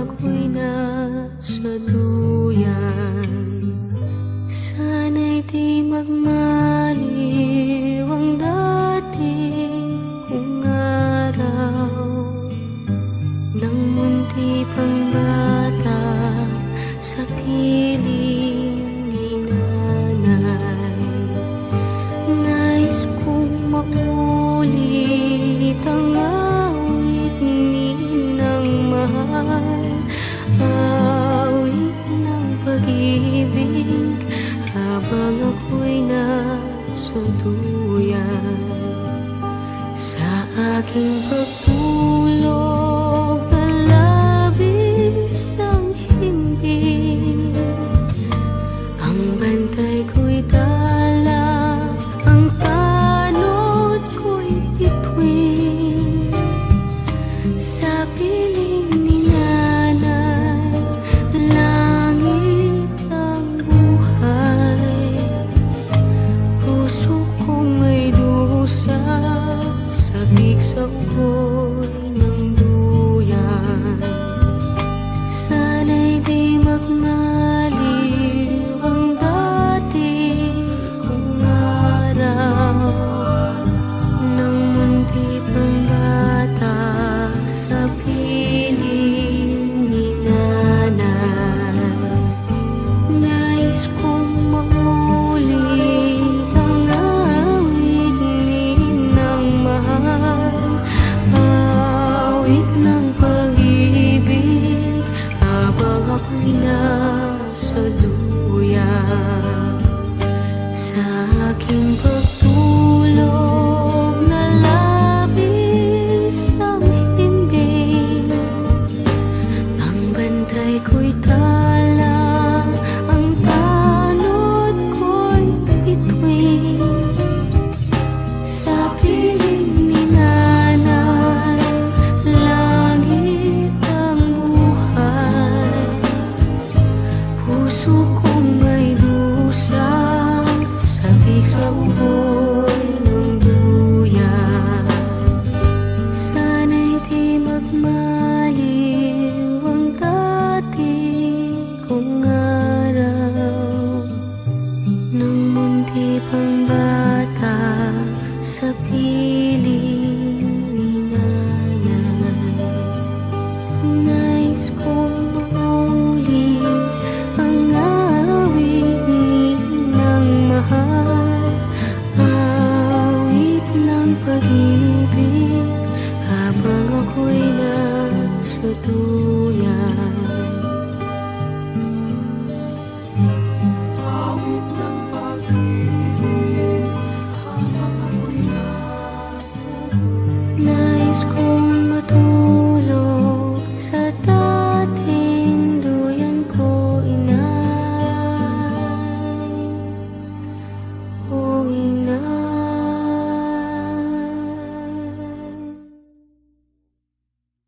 ako'y nasa duyan. Sana'y di magmaliw ang dati kong araw, nang munti pang bata sa piling ni nanay. Nais kong maulit ang awit ni Inang mahal, awit ng pag-ibig habang ako'y nasa duyan. Sa aking pagtulog na labis ang himbing, ang bantay ko'y tala, ang tanod ko'y bituin. Sa piling ni nanay, langit ang buhay. Puso kong may dusa, sabik sa ugoy ng duyan. Sana'y di magmaliw ang dati kong araw, nang munti pang bata sa piling ni nanay. Nais kong maulit ang awit ni Inang mahal, awit ng pag-ibig habang ako'y nasa duyan. Sa aking pagtulog na labis ang himbing, ang bantay ko'y tala, ang tanod ko'y bituin. Sa piling ni nanay, langit ang buhay. Puso kong may dusa, sabik sa ugoy ng duyan. Sana'y di magmaliw ang dati kong araw, nang munti pang bata sa piling ni nanay. Nais kong maulit ang awit ni Inang mahal, awit ng pag-ibig habang ako'y nasa duyan.